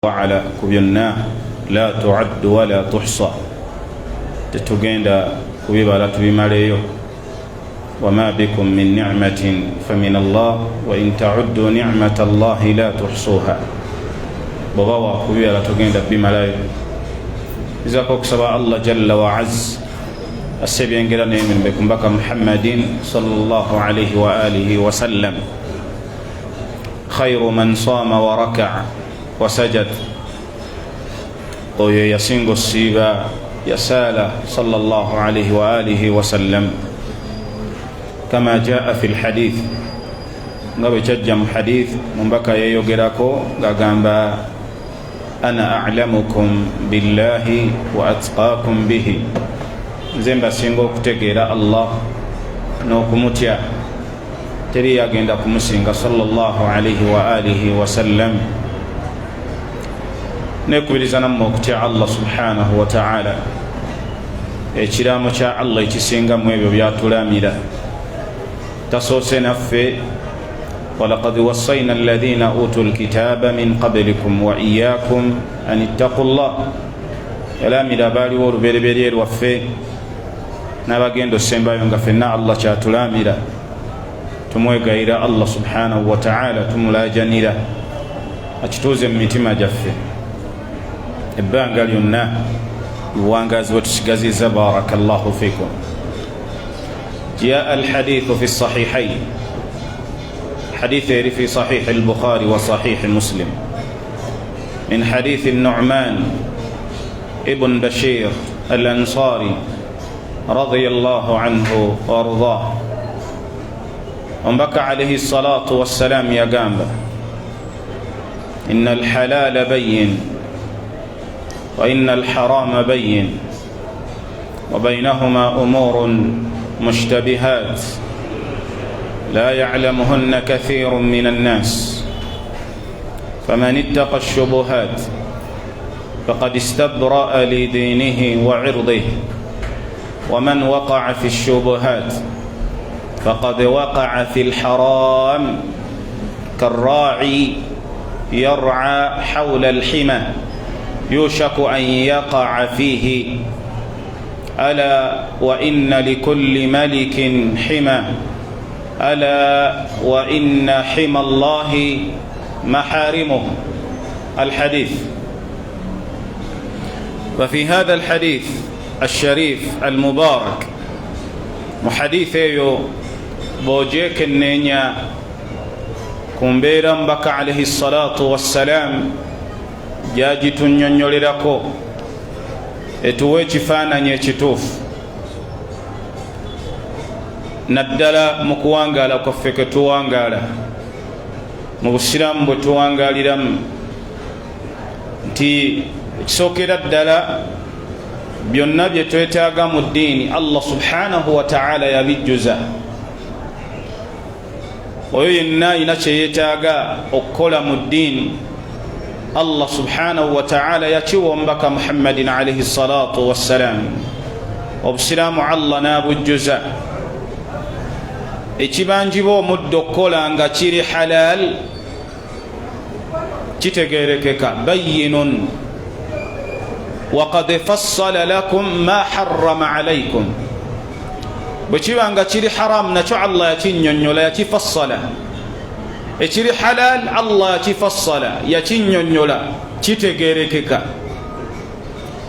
وعلى كبيرنا لا تعد ولا تحصى تتوغيندا كبيبالا تبيماليو وما بكم من نعمة فمن الله وإن تعدوا نعمة الله لا تحصوها بغاوة كبيبالا تتوغيندا بيماليو إذا كوكسبا الله جل وعز السبيان قلنا من بكم بك محمد صلى الله عليه وآله وسلم خير من صام وركع وسجد ويسنغ السيبا يسال صلى الله عليه وآله وسلم كما جاء في الحديث نبي ججم حديث منبكا يوغراكو غامبا أنا أعلمكم بالله وأتقاكم به زمبا سينغو كتغيرا الله نوكمتيا تري يغندا كمسينغا صلى الله عليه وآله وسلم nekubiriza mukutya Allah subhanahu wa ta'ala ekiraamo kya Allah ekisinga mu ebyo byatulamira tasoose naffe walaqad wassayna alladhina utul kitaba min qablikum wa iyyakum an ittaqullah yalamira baaliwo olubereberye lwaffe n'abagenda osembayo nga ffenna Allah kyatulamira tumwegayira Allah subhanahu wa ta'ala tumulajanira akituuze mu mitima gyaffe ebbanga lyonna luwangazi wetusigaziza barakallahu fikum. جاء الحديث في الصحيحين حديث في صحيح البخاري وصحيح مسلم من حديث النعمان ابن بشير الأنصاري رضي الله عنه وارضاه وبكى عليه الصلاة والسلام يا جامبا إن الحلال بين وإن الحرام بين وبينهما أمور مشتبهات لا يعلمهن كثير من الناس فمن اتقى الشبهات فقد استبرأ لدينه وعرضه ومن وقع في الشبهات فقد وقع في الحرام كالراعي يرعى حول الحمى يوشك أن يقع فيه ألا وإن لكل ملك حمى ألا وإن حمى الله محارمه الحديث. وفي هذا الحديث الشريف المبارك محديث بوجيك النينيا كمبيرا بك عليه الصلاة والسلام jaji tunyonyolerako etuwe ekifaananyi ekituufu naddala mu kuwangaala kwaffe ke tuwangaala mu busiraamu bwe tuwangaaliramu nti ekisookera ddala byonna bye twetaaga mu ddiini Allah subhanahu wa ta'ala yabijjuza oyo yenna alina kye yeetaaga okukola mu ddiini Allah subhanahu wa ta'ala yakiwombaka Muhammadin alayhi salatu wassalam obusiraamu Allah n'abujjuza ekibanjiba omuddo okukola nga kiri halal kitegeerekeka bayyinun waqad fassala lakum ma harrama alaykum bwe kiba nga kiri haram nakyo Allah yakinnyonnyola yakifassala ekiri halal Allah yakifassala yakinnyonnyola kitegeerekeka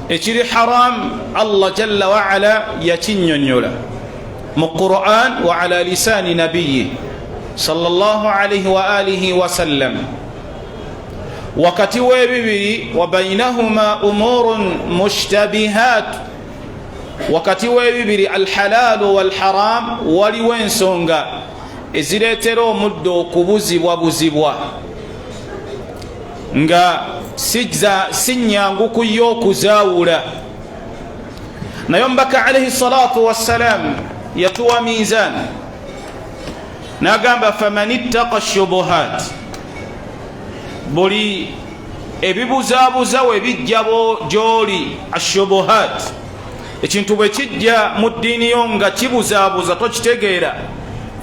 ekiri haram Allah jalla wa ala yakinnyonnyola mu Qur'an wa ala lisani nabiyyi sallallahu alayhi wa alihi wa sallam wakati w'ebibiri wa bainahuma umurun mushtabihat wakati w'ebibiri alhalalu walharam waliwo ensonga ezireetera omuddo okubuzibwabuzibwa nga si nnyangu kuyo okuzaawula naye omubaka alayhi salatu wassalam yatuwa mizan n'agamba faman ittaqa shubuhat buli ebibuzaabuza we bijja gy'oli ashubuhat ekintu bwe kijja mu ddiini yo nga kibuzaabuza tokitegeera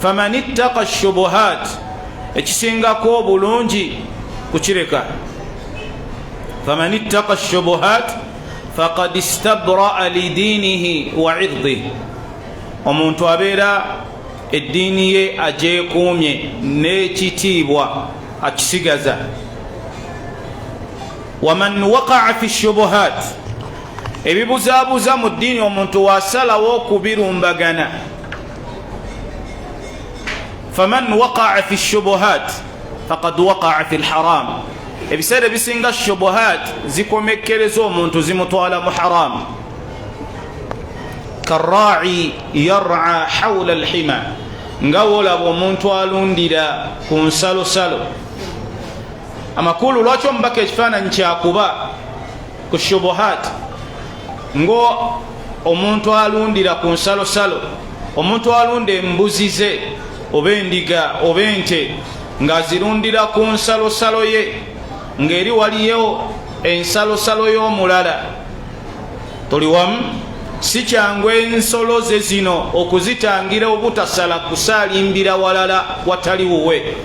faman ittaqa shubuhat ekisingako obulungi kukireka faman ittaqa ash-shubuhat faqad istabra'a lidinihi wa 'irdihi, omuntu abeera eddiini ye ajeekuumye n'ekitiibwa akisigaza. waman waqa'a fi ash-shubuhat, ebibuzaabuza mu ddiini omuntu wasalawo okubirumbagana. faman waqa'a fi ash-shubuhat faqad waqa'a fi al-haram, ebiseera ebisinga shubuhat zikomekkereza omuntu zimutwala mu haram. karra'i yar'a hawla al-hima, nga wolaba omuntu alundira ku nsalosalo. amakulu lwaki omubaka ekifaananyi kyakuba ku shubuhat, ngo omuntu alundira ku nsalosalo, omuntu alunda embuzi ze oba endiga oba ente ng'azirundira ku nsalosalo ye, ng'eri waliyo ensalosalo y'omulala. tuli wamu? si kyangu ensolo ze zino okuzitangira obutasala kusaalimbira walala watali wuwe.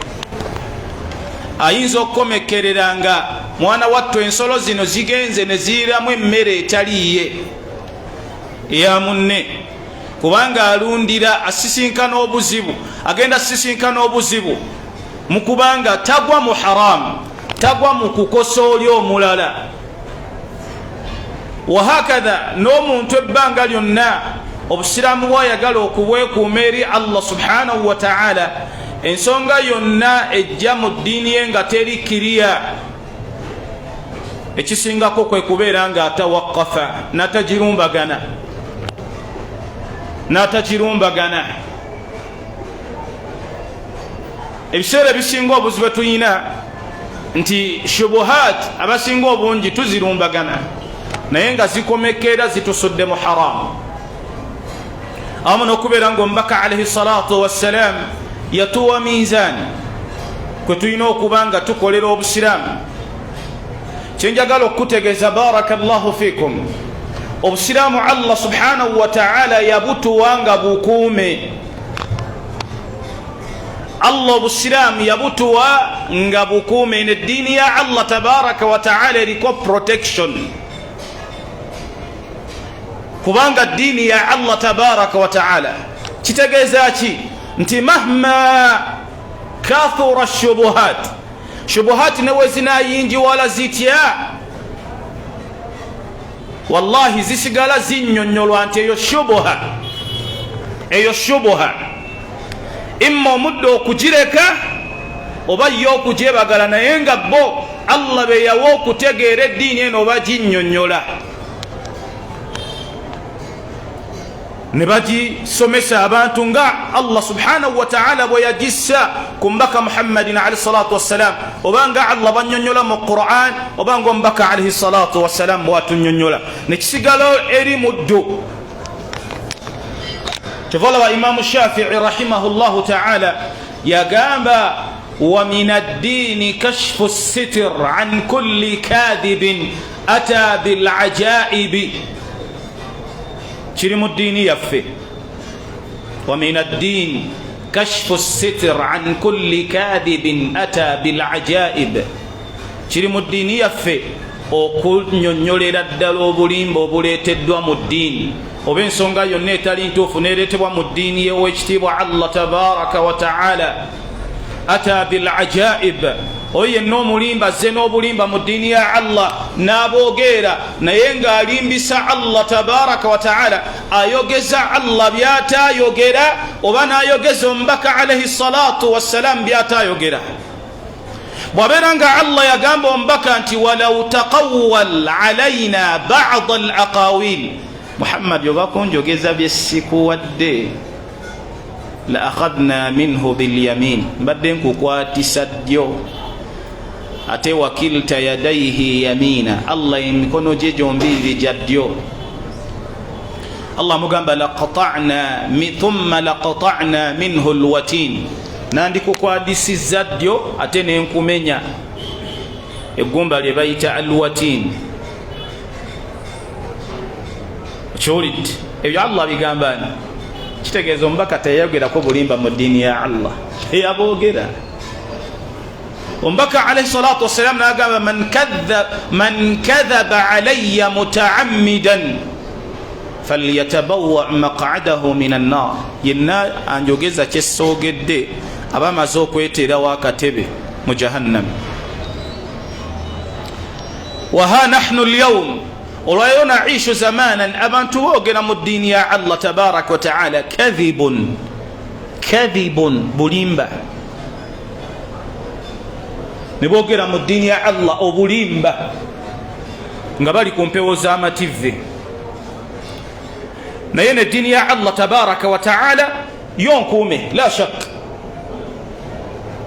ayinza okukomekkerera nga mwana wattu ensolo zino zigenze ne ziiramu emmere etaliiye eya munne, kubanga alundira asisinkana obuzibu, agenda asisinkana obuzibu mu kubanga tagwa mu haramu, tagwa mu kukosa oli omulala. wahakadha n'omuntu ebbanga lyonna obusiraamu bwayagala okubwekuuma eri Allah subhanahu wa ta'ala, ensonga yonna ejja mu ddiini ye nga teri kiriya, ekisingako kwe kubeera nga atawaqafa, n'atakirumbagana. ebiseera ebisinga obuzibu tuyina nti shubuhat abasinga obungi tuzirumbagana, naye nga zikomekera zitusudde mu haramu. awamu n'okubeera ng'omubaka alayhi salatu wassalam yatuwa mizaani kwe tulina okuba nga tukolera obusiraamu. kyenjagala okutegeeza, barakallahu fikum, obusiraamu Allah subhanahu wa ta'ala yabutuwa nga bukuume. Allah obusiraamu yabutuwa nga bukuume. n'eddiini ya Allah tabaraka wa ta'ala eriko protection, kubanga ddiini ya Allah tabaraka wa ta'ala kitegeeza ki? nti mahma kathura shubuhat, shubuhat newe zinayinjiwala zitya, wallahi zisigala zinnyonnyolwa nti eyo shubuha imma omudde okugireka oba yo okugyebagala, naye nga bo Allah be yawa okutegeera eddiini eno oba ginnyonnyola ne bagisomesa abantu nga Allah subhanahu wa ta'ala bwe yagissa ku mbaka Muhammadin alayhi salatu wassalam, obanga Allah bannyonnyola mu Qur'an, obanga omubaka alayhi salatu wassalam bw'atunnyonnyola, ne kisigala eri muddu. kyova wa Imamu Shafi'i rahimahullahu ta'ala yagamba, wa min ad-dini kashfu as-sitr an kulli kadhibin ata bil ajaibi. kiri mu ddiini yaffe, wa min ad-din kashfu as-sitr an kulli kadhibin ata bil ajaib. kiri mu ddiini yaffe okunnyonnyolera ddala obulimba obuleeteddwa mu ddiini, oba ensonga yonna etali ntuufu neereetebwa mu ddiini y'owekitiibwa Allah tabaraka wa ta'ala. ata bil ajaib, oyo yenna omulimba azze n'obulimba mu ddiini ya Allah n'aboogeera, naye ng'alimbisa Allah tabaraka wa ta'ala, ayogeza Allah by'ataayogera, oba n'ayogeza omubaka alayhi salatu wassalam by'ataayogera. bw'abeera nga Allah yagamba omubaka nti walau taqawwal alayna ba'd al aqawil, Muhammad yoba kunjogeza bye sikuwadde, la akhadna minhu bil yamin, mbadde nkukwatisa ddyo, ate wakilta yadaihi yamina, Allah emikono gye gyombi gya ddyo. Allah mugamba laqata'na thumma laqata'na minhu alwatin, nandikukwadisizza ddyo ate nenkumenya eggumba lye bayita alwatin. kyolidde ebyo Allah bigambani, kitegeeza omubaka teyayogerako bulimba mu ddiini ya Allah, eyaboogera. ombaka alayhi salatu wassalam nagamba man kadhaba alayya mutaammidan falyatabawwa maq'adahu minan nar, yenna anjogeza kyesogedde abamaze okweterawo akatebe mu jahannam. Waha nahnu alyawm olwayo naishu zamanan abantu boogera mu ddiini ya Allah tabaraka wa taala kadhibun bulimba, ne boogera mu ddiini ya Allah obulimba nga bali ku mpewo z'amative. naye ne ddiini ya Allah tabaraka wa taala yonkuume la shak,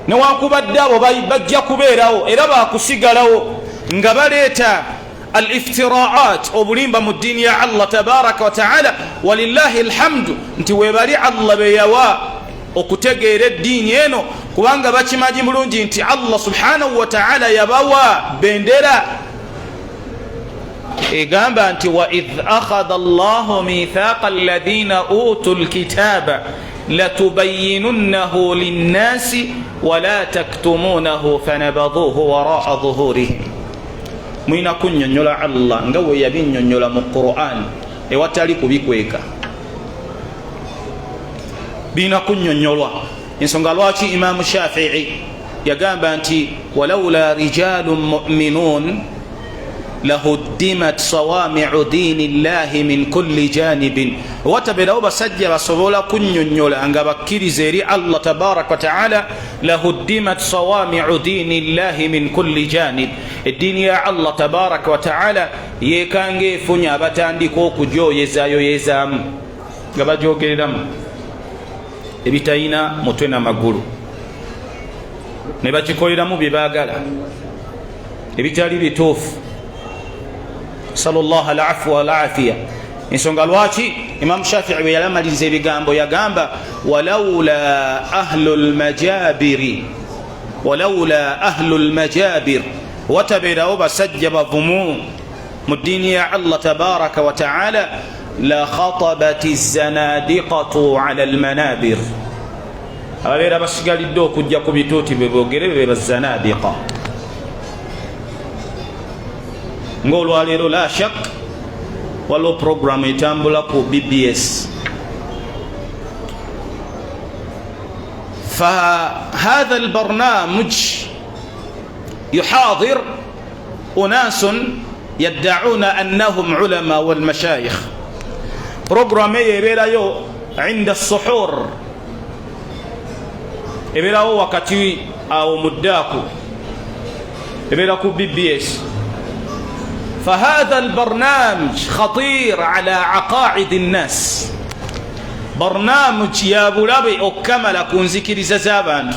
newankubadde abo bajja kubeerawo era bakusigalawo nga baleeta al-iftiraat obulimba mu ddiini ya Allah tabaraka wa taala. walillahi alhamdu nti webali Allah beyawa okutegeera eddiini eno, kubanga bakimanyi bulungi nti Allah subhanahu wa taala yabawa bendera egamba nti wa idh akhadha Allahu mithaqa alladhina utul kitaba latubayyinunnahu linnasi wala taktumunahu fanabadhuhu wara'a dhuhurihim. mwina kunnyonnyola Allah nga we yabinnyonnyola mu Qur'an ewatali kubikweka, bina kunnyonnyolwa. ensonga lwaki Imaamu Shafi'i yagamba nti walawla rijalun mu'minun lahuddimat sawami'u dinillahi min kulli janibin. watabeerawo basajja basobola kunnyonnyola nga bakkiriza eri Allah tabaraka wa taala, lahuddimat sawami'u dinillahi min kulli janib. eddiini ya Allah tabaraka wa taala yekanga efunya abatandika okugyoyezaayoyezaamu nga bagyogereramu ebitayina mutwe n'amagulu, ne bakikoleramu bye baagala ebitali bituufu. sallallahu alaihi wa alafiya. ensonga lwaki Imam Shafi'i bwe yalamaliriza ebigambo yagamba walaula ahlul majabir, watabeerawo basajja bavumu mu ddiini ya Allah tabaraka wa taala, la khatabati zanadiqatu ala almanabir. ababeera basigalidde okujja ku bituuti bwe boogere be bazanadiqa. ng'olwaleero la shak waliwo programu etambula ku BBS. فهذا البرنامج يحاضر أناس يدعون أنهم علماء والمشايخ. برنامج يبيلايو عند السحور، يبيلاو وقتي أو مداكو يبيلاكو BBS. فهذا البرنامج خطير على عقائد الناس. برنامج يا بولابي أكمل كون ذكر زابان.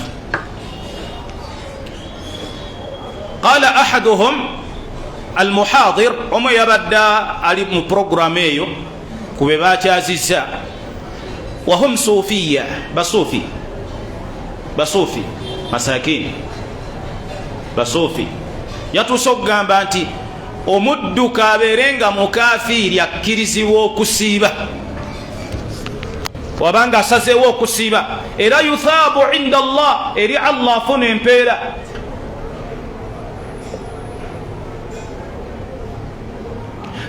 قال أحدهم المحاضر وما يبدأ على برنامج كبيبات عزيزة وهم صوفية بصوفي مساكين بصوفي يتصقى بانتي omuddu kabeerenga mukafiiri akkirizibwa okusiiba wabanga asazeewo okusiiba, era yuthaabu inda Allah, eri Allah afuna empeera.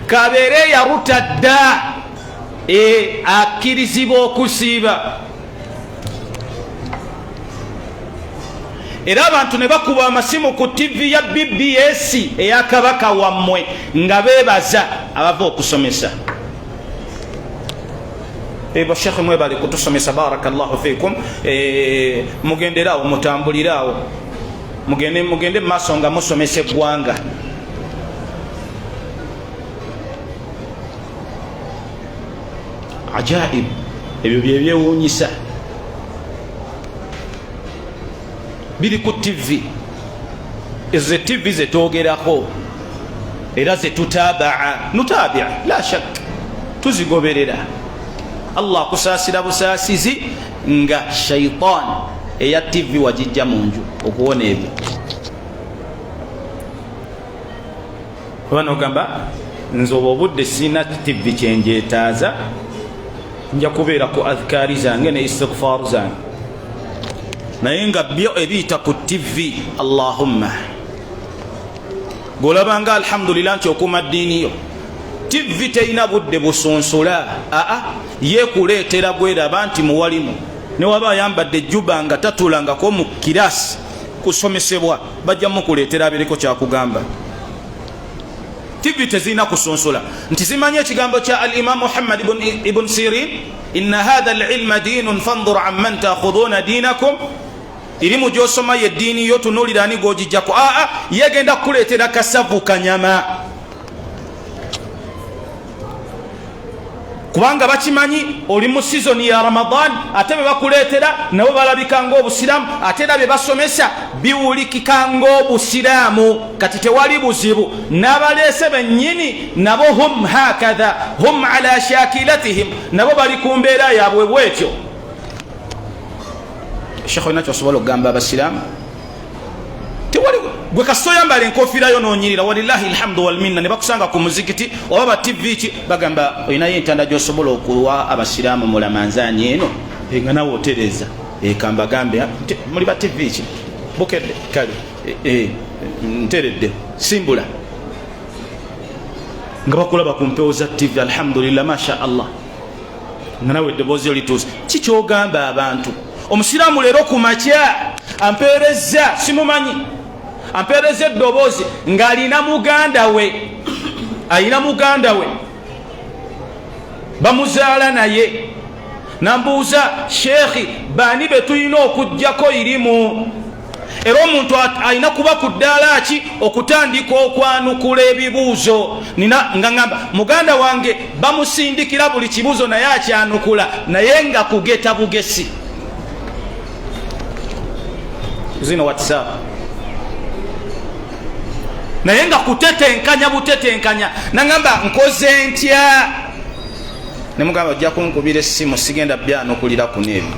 kabeere yarutadda akkirizibwa okusiiba, era abantu ne bakuba amasimu ku TV ya BBS eya kabaka wammwe nga beebaza abava okusomesa. ebo shekhe mwe bali kutusomesa, barakallahu fikum. mugenderaawo mutambuliraawo, mugende mu maaso nga musomesa eggwanga. ajaib, ebyo byebyewuunyisa biri ku TV. ezo TV zetwogerako era nutabia la shak, tuzigoberera. Allah kusaasira busaasizi nga shaitan eya TV wajijja mu nju okuwona ebyo. bano gamba nze obudde sina TV kyenjeetaaza, nja kubeera ku adhkaari zange ne istighfaaru zange. naye nga byo ebiyita ku TV. Allahumma golabanga alhamdulillah nti okuma ddiini yo. TV teina budde busunsula, yekuleetera gweraba nti muwalimu. Ne waba ayambadde ejjuba nga tatulangako mu kirasi kusomesebwa, bajja mukuleetera abiriko kyakugamba. TV tezina kusunsula. Nti zimanye ekigambo kya al-Imam Muhammad ibn Sirin, inna hadha al-ilma dinun fanzur amman ta'khuduna dinakum. Ilimu gyosoma ye ddiini yo, tunuulira ani g'ogijjako. Yegenda kukuleetera kasavu kanyama, kubanga bakimanyi oli mu sizoni ya Ramadan, ate be bakuleetera nabo balabika ng'obusiraamu, ate era be basomesa biwulikika ng'obusiraamu. Kati tewali buzibu, n'abaleese bennyini nabo hum hakadha, hum ala shakilatihim, nabo bali ku mbeera yaabwe bwetyo. Sheikh olina kyosobola okugamba abasiraamu? Tewali gwe kasoyambala enkofiira yo noonyirira, walillahi alhamdu walminna, ne bakusanga ku muzikiti oba ba TV ki, bagamba olinayo entanda gy'osobola okuwa abasiraamu mulamanzaanyi eno nga nawe otereza. Kambagambe muli ba TV ki bukedde kale nteredde simbula nga bakulaba ku mpewo za TV. Alhamdulillah, masha Allah, nga nawe eddoboozi olituusa. Kikyogamba abantu? Omusiraamu leero ku makya ampeereza, simumanyi, ampeereza eddoboozi ng'alina muganda we, alina muganda we bamuzaala naye. Nambuuza, sheekhi, baani be tulina okuggyako irimu? Era omuntu alina kuba ku ddaala ki okutandika okwanukula ebibuuzo. Nina nga ngamba muganda wange bamusindikira buli kibuuzo naye akyanukula, naye nga kugeta bugesi. Zino WhatsApp naye nga kutetenkanya butetenkanya. Nangamba nkoze ntya? Ne mugamba ojja kunkubira essimu, sigenda byanukulira ku nebi,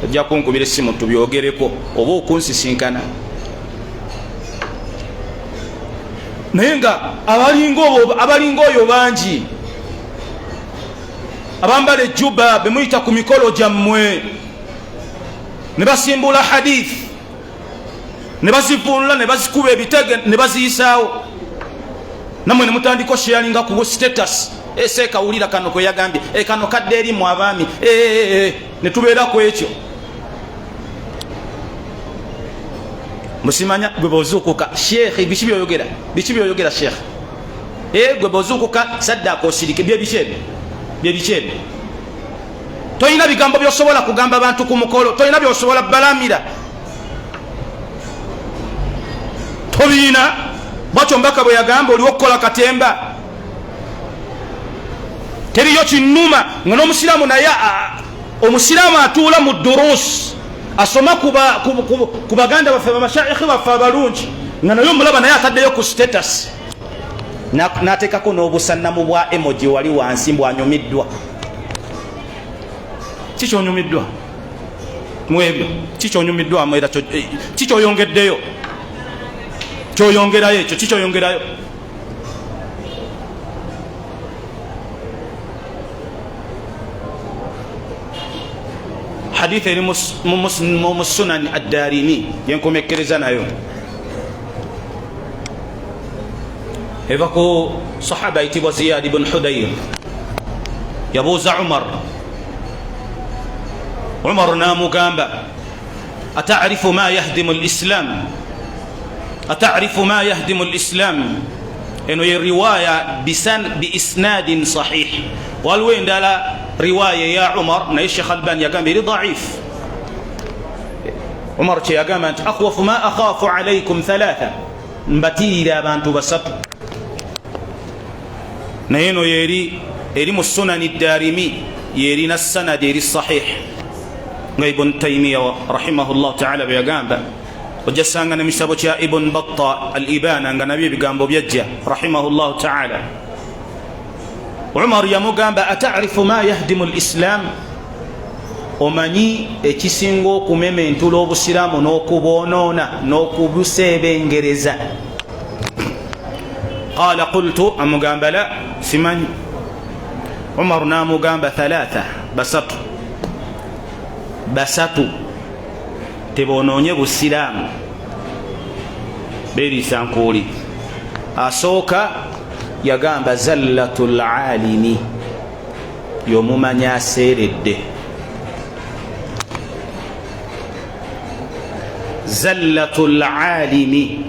ojja kunkubira essimu tubyogereko oba okunsisinkana. Naye nga abalinga oyo bangi, abambala ejjuba bemuyita ku mikolo gyammwe, ne basimbula hadith, ne bazivunula, ne bazikuba ebitege, ne baziyisaawo. Namwe ne mutandika sharinga ku status. Kawulira kano kwe yagambye, kano kadde eri mu abaami, ne tubeera ku ekyo. Musimanya gwe bozuukuka sheekhi, biki byoyogera sheekhi? Gwe bozuukuka saddaaka osirike, bye bikyebe. Toyina bigambo byosobola kugamba abantu ku mukolo, toyina byosobola balamira, tobiina. Bwatyo mbaka bwe yagamba oliwo okukola katemba, teriyo kinnuma. Nga n'omusiraamu naye, omusiraamu atuula mu duruus, asoma ku baganda baffe bamashaikhi baffe abalungi, nga naye omulaba naye ataddeyo ku status, n'ateekako n'obusannamu bwa emoji wali wansi bwanyumiddwa. Kikyonyumiddwa mu ebyo? Kikyonyumiddwamu era kikyoyongeddeyo? Kyoyongerayo ekyo, kikyoyongerayo? Hadith eri mu Sunan ad-Darimi yenkomekereza nayo, eva ku sahaba ayitibwa Ziyad ibn Hudayr. Yabuuza Umar namugamba, ata'rifu ma yahdimu al-Islam? Ata'rifu ma yahdimu al-Islam? Eno ye riwaya bi isnadin sahih. Waliwo endala riwaya ya Umar naye Sheikh Albani yagamba eri dhaif. Umar kye yagamba nti akhwafu ma akhafu alaykum thalatha, mbatiira abantu basatu. Naye eno eri mu Sunan ad-Darimi, yerina sanad eri sahih. Nga Ibn Taymiyyah rahimahullah ta'ala bwe yagamba, ojasanga ne misabo kya Ibn Battah al-Ibana nga nabyo ebigambo byajja rahimahullah ta'ala. Umar yamugamba, ata'rifu ma yahdimu al-Islam? Omanyi ekisinga okumementula obusiraamu n'okuboonoona n'okubuseebengereza? Qala qultu, amugamba la, simanyi. Umar namugamba, thalatha, basatu. tebonoonye busiraamu beeriisa nkuuli. Asooka yagamba zallatul alimi, y'omumanyi aseeredde. Zallatul alimi.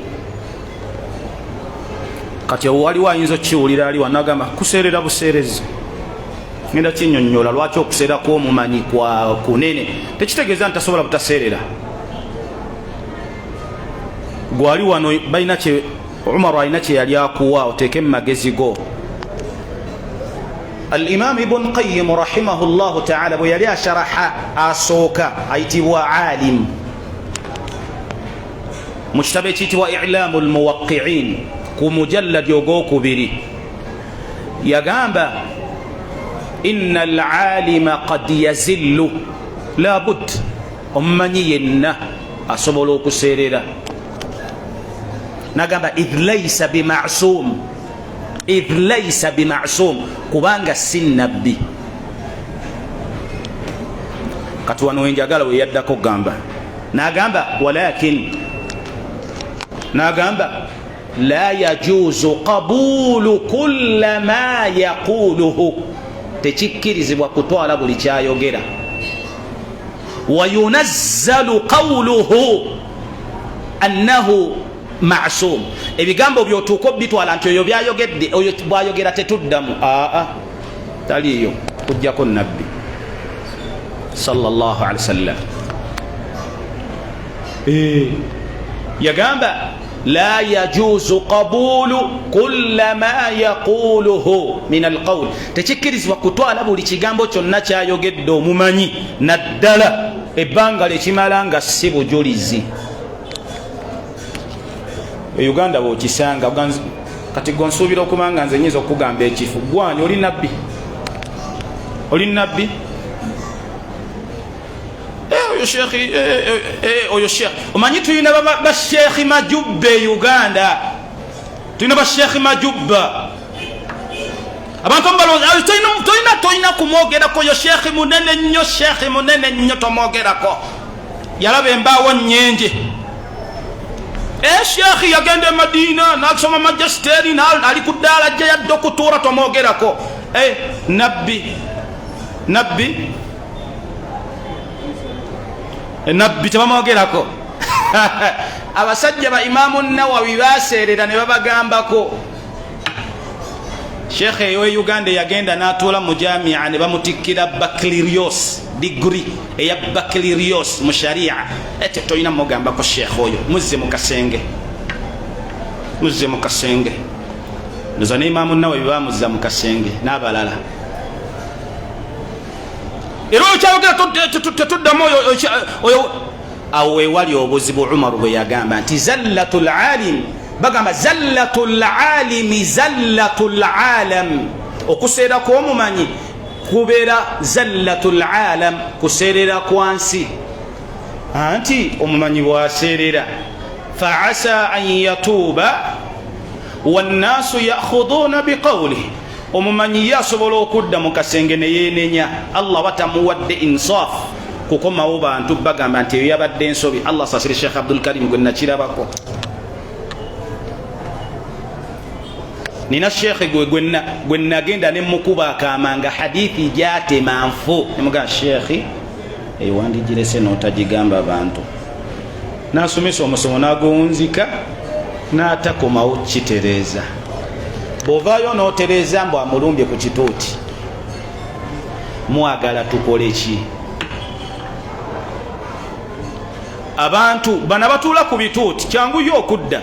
Kati waliwo ayinza okukiwulira ali wanagamba kuseerera buseerezi. Ngenda kinnyonnyola lwaki okuseera kw'omumanyi kwa kunene. Tekitegeeza nti tasobola butaseerera. Gwali wano balina kye Umar alina kye yali akuwa oteeke mu magezi go. Al-Imam Ibn Qayyim rahimahullahu ta'ala bwe yali asharaha asooka ayitibwa alim mu kitabo ekiyitibwa I'lamul Muwaqqi'in ku mujalladi ogwokubiri yagamba inna al-alima qad yazillu la bud, omumanyi yenna asobola okuseerera. Nagamba idh laysa bima'sum, idh laysa bima'sum, kubanga si nabbi. Kati wano wenjagala we yaddako gamba nagamba walakin nagamba la yajuzu qabulu kulla ma yaquluhu, tekikkirizibwa kutwala buli kyayogera. Wa yunazzalu qawluhu annahu ma'sum, ebigambo byotuuka bitwala nti oyo byayogedde oyo bwayogera tetuddamu. Taliyo kujjako nabbi sallallahu alaihi wasallam. Yagamba la yajuzu qabulu kulla ma yaquluhu min alqawl, tekikkirizibwa kutwala buli kigambo kyonna kyayogedde omumanyi naddala ebbanga lekimala nga si bujulizi. Uganda bwokisanga kati gonsuubira okubanga nze nyinza okugamba ekifu gwani oli nabbi, oli nabbi. Oyo shekhi oyo shekhi omanyi tulina bashekhi majubbe Uganda, tulina bashekhi majubba abantu mbaloza toyina kumwogerako. Oyo shekhi munene nnyo, shekhi munene nnyo tomwogerako, yalaba embaawo nnyenje. Shekhi yagenda Madina n'asoma magisteri ali ku ddaala gye yadde okutuura tomwogerako. Nabbi nabbi tebamwogerako. Abasajja ba Imamu Nawawi baseerera ne babagambako. Shekhe ewe Uganda yagenda n'atuula mu jamia ne bamutikkira baccalaureus degree eya baccalaureus mu sharia. Toyina mugambako shekhe oyo muzze mu kasenge, muzze mu kasenge. Ndoza ne Imamu Nawawi bamuzza mu kasenge n'abalala. Era okyayogera tetuddamu oyo. Awo ewali obuzibu Umar bwe yagamba nti zallatul alim, bagamba zallatul alimi zallatul alam, okuseera kw'omumanyi kubeera zallatul alam, kuseerera kwansi. Anti omumanyi bwaseerera fa'asa an yatuuba wannaasu ya'khudhuuna biqawlihi, omumanyi yasobola okudda mu kasenge ne yeenenya. Allah batamuwadde insaf kukomawo bantu bagamba nti eyo yabadde ensobi. Allah sasire Sheikh Abdul Karim gwe nakirabako. Nina Sheikh gwe nagenda ne mukuba akamanga hadithi gyatema nfu nemuga Sheikh wandijirese n'otagigamba abantu. Nasomesa omusomo nagonzika n'atakomawo kitereeza. Bovaayo n'otereeza mbu amulumbye ku kituuti, mwagala tukole ki? Abantu bana batuula ku bituuti kyangu yo okudda.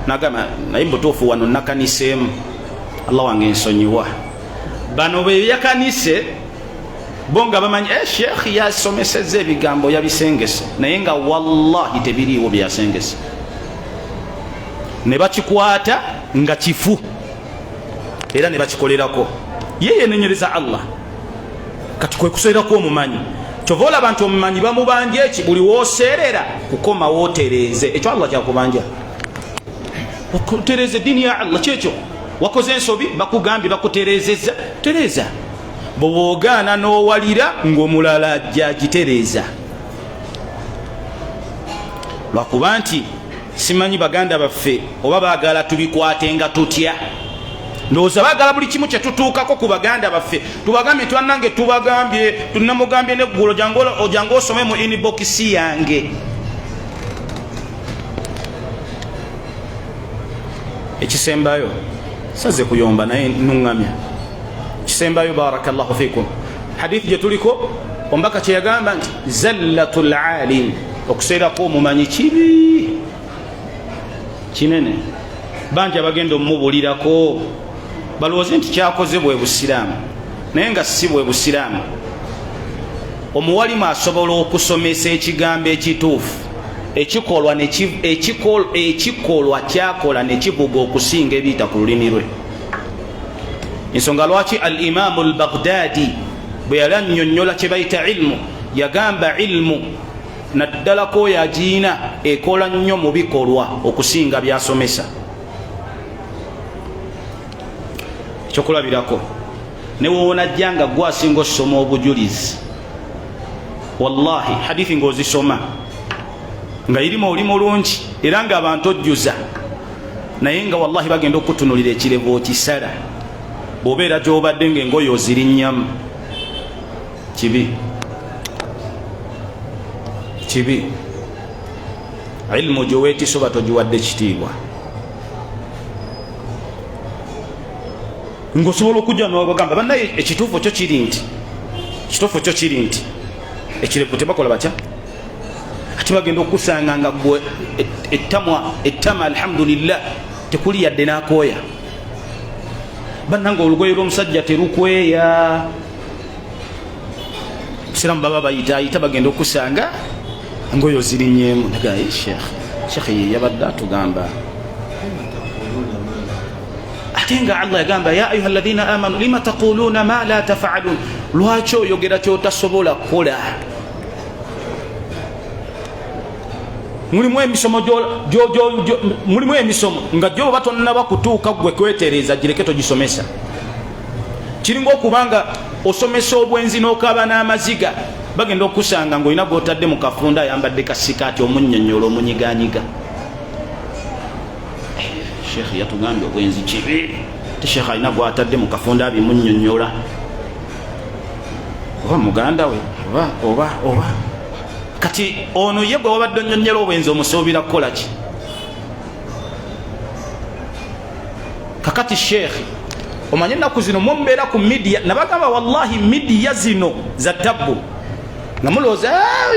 Nagamba naye mbutuufu wano nakaniseemu, Allah wange nsonyiwa. Bano be yakanise bonga bamanyi Sheikh yasomesezza ebigambo yabisengese, naye nga wallahi tebiriiwo byasengese. Ne bakikwata nga kifu era ne bakikolerako. Yeye nenyereza Allah. Kati kwe kuseera kw'omumanyi kyovola abantu omumanyi bamubanja eki buli wooseerera kukoma wootereeze. Ekyo Allah kyakubanja okutereeza dini ya Allah kyekyo. Wakoze ensobi bakugambye bakutereezezza, tereeza. Bw'ogaana n'owalira ng'omulala ajja agitereeza. lwakuba nti simanyi baganda baffe oba baagala tubikwate nga tutya. Ndowooza baagala buli kimu kye tutuukako ku baganda baffe tubagambye twannange tubagambye tunamugambye neggulo ojange osome mu inbox yange. Ekisembayo saze kuyomba naye nuŋŋamya. Ekisembayo barakallahu fikum hadithi gye tuliko ombaka kye yagamba nti zallatul alim okuseerako omumanyi kibi kinene. Bangi abagenda omubulirako balowooze nti kyakoze bwe busiraamu naye nga si bwe busiraamu. Omuwalimu asobola okusomesa ekigambo ekituufu ekikolwa kyakola ne kivuga okusinga ebiyita ku lulimi lwe. Ensonga lwaki al imaamu al Baghdadi bwe yali annyonnyola kye bayita ilmu yagamba ilmu naddala ko yagiina ekola nnyo mu bikolwa okusinga byasomesa. Ekyokulabirako ne woonajja nga gwasinga osoma obujulizi wallahi hadithi ng'ozisoma nga irimu oli mulungi era nga abantu ojjuza naye nga wallahi bagenda okutunulira ekirevu okisala bw'obeera gy'obadde ng'engoye ozirinnyamu. Kibi kibi. Ilmu gyoweetiisa oba togiwadde kitiibwa. Ng'osobola okujja n'obagamba bannaye ekituufu kyo kiri nti ekirevu tebakola batya ati bagenda okusanga nga gwe ettama alhamdulillah tekuli yadde n'akooya. Bannanga olugoye lw'omusajja terukweya. Siramu baba bayita bagenda okusanga ngoyo zirinnyeemu. Nagaye Sheikh yabadde atugamba ate nga Allah yagamba ya ayuha alladhina amanu lima taquluna ma la taf'alun. Lwaki oyogera kyotasobola kukola? Mulimu emisomo nga gyo batonnaba kutuuka gwe kwetereeza gireke togisomesa. Kiringa okubanga osomesa obwenzi n'okaaba n'amaziga bagenda okusanga ng'olina gw'otadde mu kafunda ayambadde kasikaati omunnyonnyola omunyiganyiga. Sheikh yatugambye obwenzi kibi te Sheikh alina gw'atadde mu kafunda abimunnyonnyola oba muganda we oba kati ono ye gwe wabadde onnyonnyola obwenzi omusuubira kukola ki? Kakati Sheikh omanye ennaku zino mumbeera ku midiya nabagamba wallahi midiya zino za tabbu nga mulowooza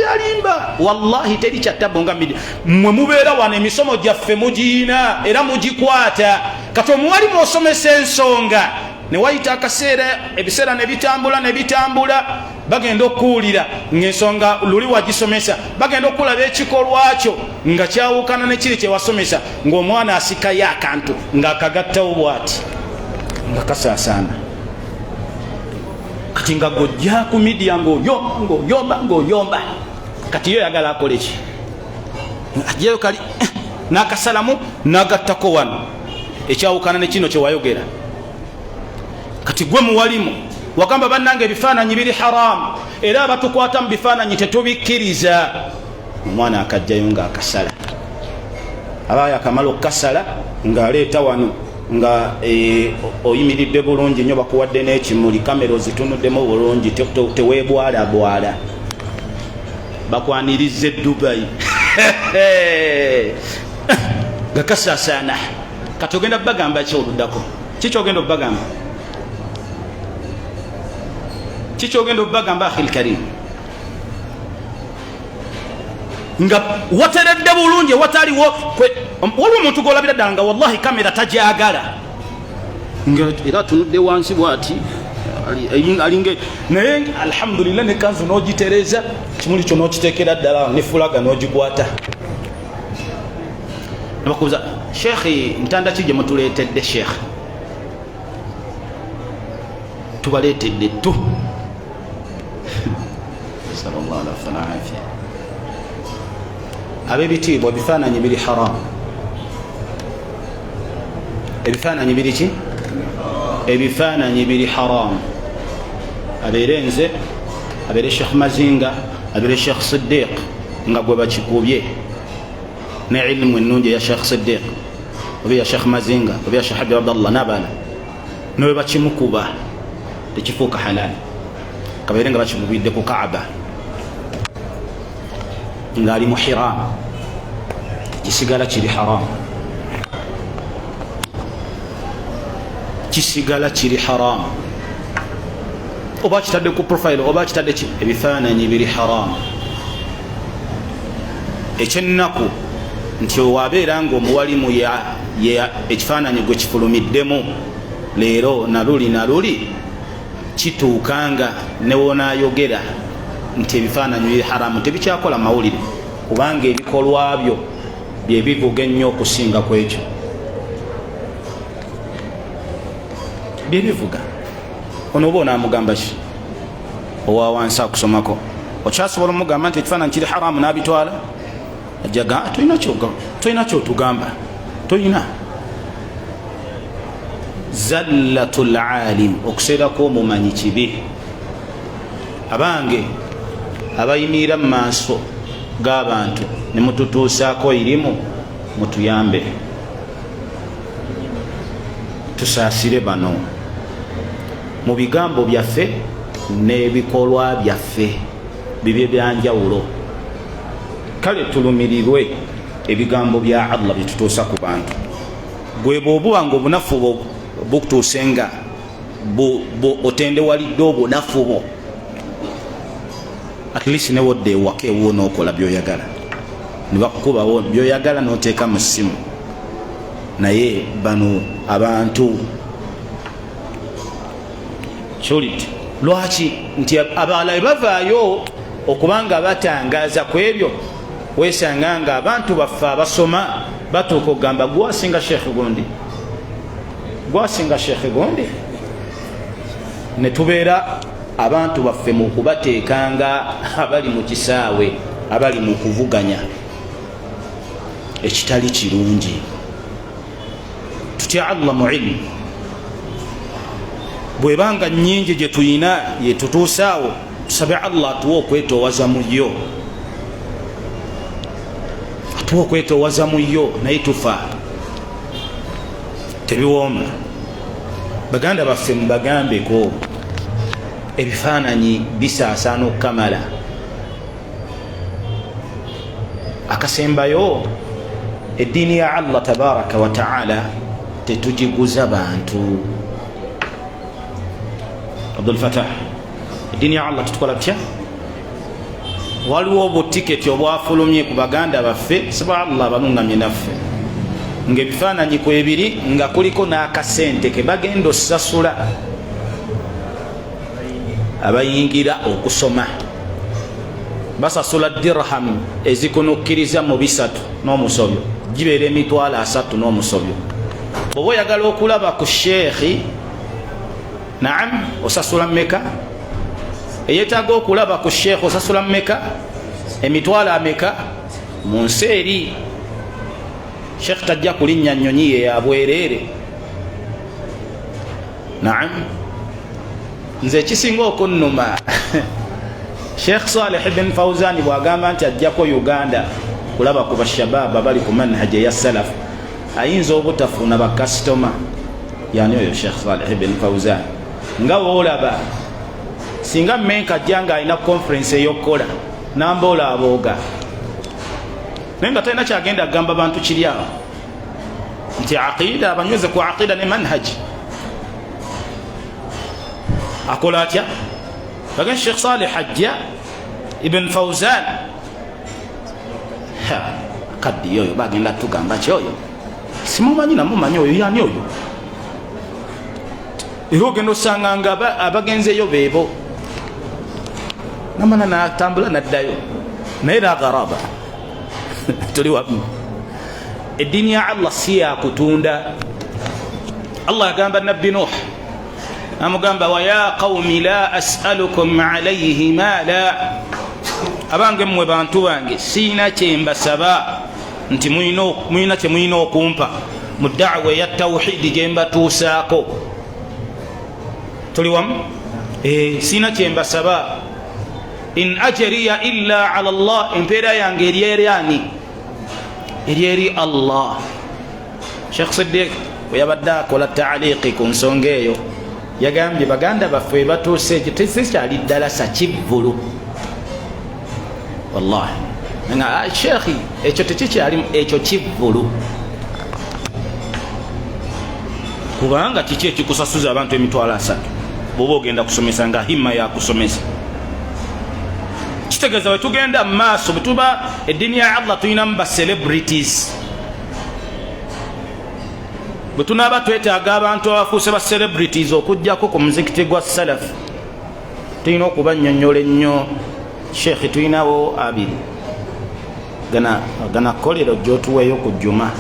yalimba wallahi teri kya tabbu nga midiya. Mmwe mubeera wano emisomo gyaffe mugiina era mugikwata. Kati omuwalimu osomesa ensonga ne wayita akaseera ebiseera ne bitambula bagenda okuwulira ng'ensonga luli wagisomesa bagenda okulaba ekikolwa kyo nga kyawukana ne kiri kye wasomesa ng'omwana asikayo akantu ng'akagattawo bw'ati nga kasaasaana. Kati nga gojja ku midiya ng'oyomba kati yo yagala akole ki? Ajjayo kali n'akasalamu n'agattako wano ekyawukana ne kino kye wayogera. Kati gwe muwalimu wagamba bannange ebifaananyi biri haramu era abatukwata mu bifaananyi tetubikkiriza. Omwana akajjayo ng'akasala abaayo akamala okukasala ng'aleeta wano nga oyimiridde bulungi nnyo bakuwadde n'ekimuli kamera ozitunuddemu bulungi teweebwalabwala bakwanirizza Dubai gakasaasaana. Kati ogenda bagamba ki oluddako? Kikyogenda obagamba akhil karim nga wateredde bulungi wataliwo waliwo omuntu golabira ddala nga wallahi kamera tajagala nga era tunudde wansi bwati alinge naye alhamdulillah ne kanzu n'ogitereza kimuli kyo n'okiteekera ddala ne fulaga n'ogikwata. Nabakubuza Sheikh ntanda ki gye mutuleetedde? Sheikh tubaleetedde tu sallallahu alaihi wasallam ab'ebitiibwa ebifaananyi biri haramu. Ebifaananyi biri ki? Ebifaananyi biri haramu. Abeere nze abeere Sheikh Mazinga abeere Sheikh Siddiq nga gwe bakikubye ne ilmu ennungi ya Sheikh Siddiq oba ya Sheikh Mazinga oba ya Sheikh Habib Abdallah n'abaana nowe bakimukuba tekifuuka halali kabaire nga bakimubidde ku Kaaba ng'ali mu hiram kisigala kiri haram kisigala kiri haram oba kitadde ku profile oba kitadde ebifaananyi biri haram ekyennaku nti wabeera ng'omuwalimu ekifaananyi gwe kifulumiddemu leero naluli kituukanga newonaayogera nti ebifaananyi biri haramu tebikyakola mawulire kubanga ebikolwa byo bye bivuga ennyo okusinga ku ekyo bye bivuga ono oba onaamugamba ki owa wansi akusomako okyasobola omugamba nti ekifaananyi kiri haramu n'abitwala ajaga tolina kyotugamba tolina zallatul alim okuseerako omumanyi kibi abange abayimirira mu maaso g'abantu ne mututuusaako irimu mutuyambe tusaasire bano mu bigambo byaffe n'ebikolwa byaffe bibye byanjawulo kale tulumirirwe ebigambo bya Allah bitutuusa ku bantu gwe bw'obuba nga obunafu bwo bukutuusenga otendewalidde obunafu bwo at least ne wodde ewaka ewo n'okola byoyagala ne bakukubawo byoyagala n'oteeka mu ssimu naye bano abantu kyoliti lwaki nti abalala bavaayo okubanga batangaza ku ebyo weesanga nga abantu baffe abasoma batuuka okugamba gwasinga Sheikh Gondi ne tubeera abantu baffe mu kubateekanga abali mu kisaawe abali mu kuvuganya ekitali kirungi tutya Allah mu ilmu bwebanga nnyingi gye tuyina yetutuusaawo tusabe Allah atuwe okwetoowaza mu yo naye tufa tebiwooma baganda baffe mubagambeko ebifaananyi bisaasaana okukamala akasembayo eddiini ya Allah tabaraka wa taala tetugiguza bantu Abdul Fatah eddiini ya Allah tutukola tutya waliwo obutiketi obwafulumye ku baganda baffe subhanallah abanungamye naffe ng'ebifaananyi ku ebiri nga kuliko n'akasente ke bagenda osasula abayingira okusoma basasula dirham ezikunukkiriza mu 3 n'omusobyo gibeera emitwalo 3 n'omusobyo bw'oba oyagala okulaba ku sheekhi naam osasula mmeka eyeetaaga okulaba ku sheekhi osasula mmeka emitwalo ameka mu nsi eri sheekhi tajja kulinnya nnyonyi ye ya bwereere naam nze ekisinga okunnuma Sheikh Saleh ibn Fawzan bwagamba nti ajjako Uganda kulaba ku bashababa bali ku manhaji ya salaf ayinza obutafuna bakasitoma yani oyo Sheikh Saleh ibn Fawzan nga olaba singa menka janga alina conference eyokola nambola aboga nenga tena kyagenda agamba bantu kiri awo nti aqida abanyweze ku aqida ne manhaji akola atya baga Sheikh Saleh Hajja ibn Fawzan kaddi yoyo bagenda tugamba kyoyo simumanyi namumanyi oyo yani oyo ihogendo sanganga abagenzeyo bebo namana natambula naddayo naye garaba tuli wamu eddiini ya Allah si ya kutunda Allah agamba nabbi Nuh amugamba wa ya qaumi la as'alukum alayhi mala abange mmwe bantu bange siina kyembasaba nti muyina kyemuyina okumpa mu da'wa ya tawhidi gyembatuusaako tuli wamu siina kyembasaba in ajriya illa ala Allah empeera yange eryerani eri Allah. Sheikh Siddiq yabadde akola ta'liqi ku nsonga eyo yagambye baganda baffe batuuse ekitesekyali ddala sakivvulu wallahi nga shekhi ekyo tekikyali ekyo kivvulu kubanga kiki ekikusasuza abantu emitwalo 3 bwoba ogenda kusomesa nga himma ya kusomesa kitegeeza wetugenda mu maaso bwetuba eddiini ya Allah tulinamu ba celebrities bwe tunaaba twetaaga abantu abafuuse ba celebrities okujjako ku muzikiti gwa salaf tulina okubannyonnyola ennyo sheekhi tulinawo 2 gana kolero gyotuweeyo ku juma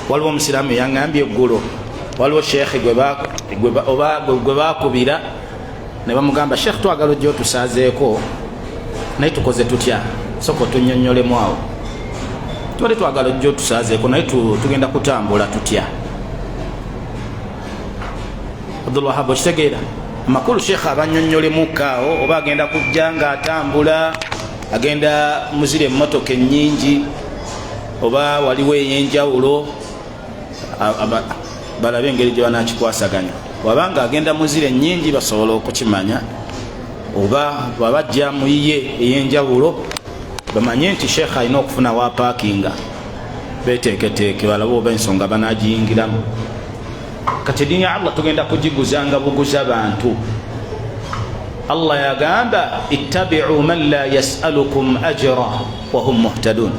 waliwo omusiraamu yaŋŋambye eggulo waliwo sheekhi gwe baakubira ne bamugamba sheekhi twagala ojja otusaazeeko naye tukoze tutya soko tunnyonnyolemu awo twali twagala ojja otusaazeeko naye tugenda kutambula tutya Abdulwahab okitegeera amakulu sheekhi abannyonnyolemukaawo oba agenda kujja ng'atambula agenda muzira emmotoka ennyingi oba waliwo ey'enjawulo balabe engeri gye banakikwasaganya wabanga agenda muzira ennyingi basobola okukimanya oba babajja muyiye ey'enjawulo bamanye nti sheekh alina okufuna wa paakinga beteeketeeke balabe oba ensonga banagiyingiramu kati eddiini ya Allah tugenda kugiguzanga buguza bantu Allah yagamba ittabi'u man la yas'alukum ajra wa hum muhtadun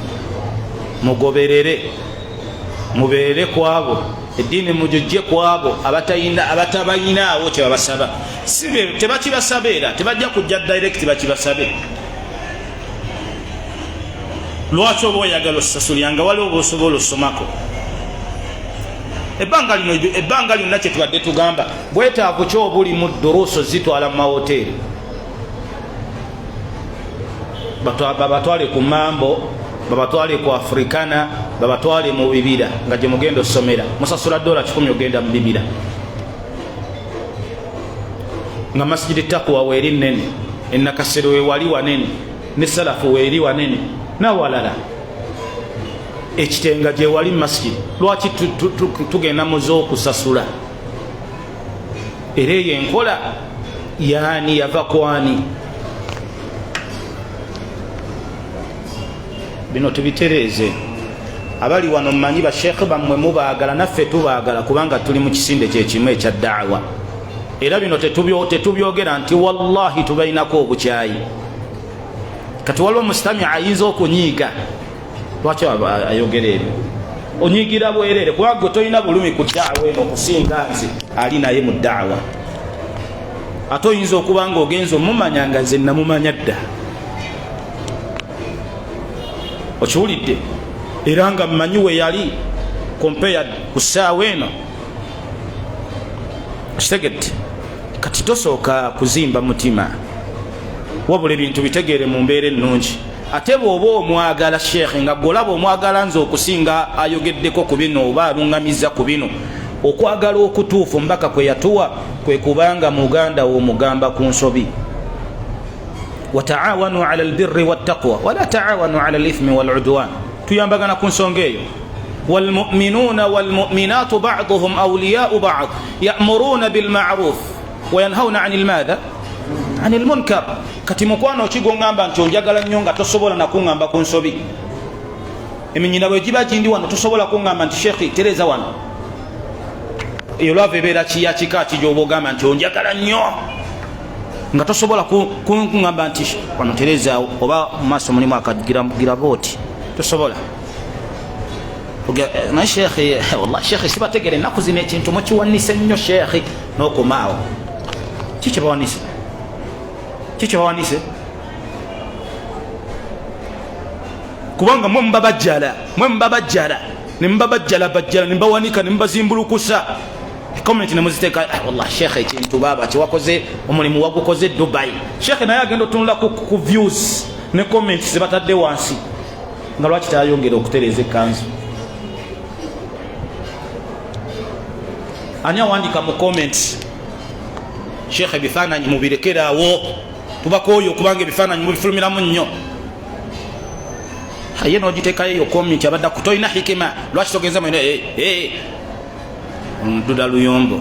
mugoberere mubeere kwabo eddiini mujujje kwabo abatabayinaawo kyebabasaba tebakibasabeera tebajja kujja direct bakibasabe lwaki oba oyagala osasuliranga waliwo oba osobola osomako ebbanga lyonna kyetubadde tugamba bwetaavu kyobuli mu duruuso zitwala mu mawoteeri babatwale ku mambo babatwale ku afrikana babatwale mu bibira nga gye mugenda osomera musasula $100 ogenda mu bibira nga masjidi takwa weeri nene enakasero wewali wanene ne salafu weeri wanene nawalala ekitenga gye wali masjidi lwaki tugenda muzo okusasula era eyo enkola yaani yava kwani bino tubitereeze abali wano mmanyi basheekhe bammwe mubaagala naffe tubaagala kubanga tuli mu kisinde kyekimu ekya daawa era bino tetubyogera nti wallahi tubalinako obukyayi kati waliwo musitami ayinza okunyiiga lwaki ayogera ebyo onyiigira bwerere kubanga tolina bulumi ku daawa eno okusinga nze ali naye mu daawa ate oyinza okuba nga ogenza omumanya nga nze namumanya dda okiwulidde era nga mmanyi we yali compared ku ssaawa eno kitegedde kati tosooka kuzimba mutima wabula ebintu bitegeere mu mbeera ennungi ate bw'oba omwagala sheekhe nga golaba omwagala nze okusinga ayogeddeko ku bino oba aluŋŋamiza ku bino okwagala okutuufu mbaka kwe yatuwa kwe kubanga muganda w'omugamba ku nsobi wataawanu ala albirri wattaqwa wala taawanu ala alithmi waludwan tuyambagana ku nsonga eyo walmuminuna walmuminatu baduhum awliyau bad yamuruna bilmaruf wayanhauna ani lmadha ani lmunkar kati mukwano okigoŋŋamba nti onjagala nnyo nga tosobola nakuŋŋamba ku nsobi eminyina bwe giba gindi wano tosobola kuŋŋamba nti sheekhi tereza wano eyo lwava ebeera kiyakikaaki gyoba ogamba nti onjagala nnyo nga tosobola kuŋŋamba nti wano tereza oba mumaaso mulimu akagirabooti tosobola naye sheekhi wallahi sheekhi sibategere ennaku zino ekintu mukiwanise nnyo sheekhi n'okomaawo kikyebawanise kubanga mwe mbabajjala bajjala nembawanika nembazimbulukusa comment nemuziteeka wallahi sheekh ekintu baba kiwakoze omulimu wagukoze Dubai sheekh naye agenda otunula ku views ne comments zibatadde wansi nga lwaki tayongera okutereeza ekkanzu ani awandika mu comments sheekh ebifaananyi mubirekeraawo tubakooyo kubanga ebifaananyi mubifulumiramu nnyo yeno ogitekayo comment abadda kutoyina hikima lwaki togenza mwene nduda luyombo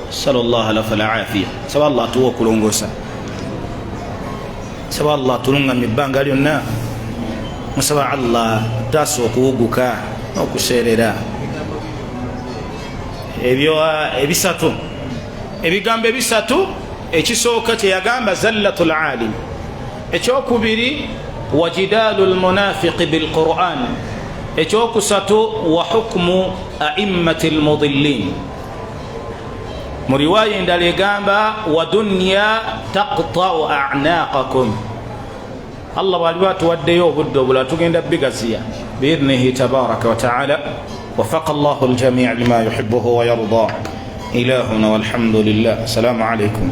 sallallahu alaihi wa afiya saba Allah tuwo kulongosa saba Allah tulunga mibanga lyonna musaba Allah taso okuwuguka okuserera ebyo ebisatu ebigambo ebisatu ekisooka kyeyagamba zallatul alim ekyokubiri wajidalu lmunafiqi bilquran ekyokusatu wa hukmu a'immati lmudillin mu riwaya endala egamba wa dunya taqta'u a'naqakum Allah bwali batuwaddeyo obudde obula tugenda bigaziya biidhnihi tabaraka wa ta'ala وفق الله الجميع لما يحبه ويرضى إلهنا والحمد لله السلام عليكم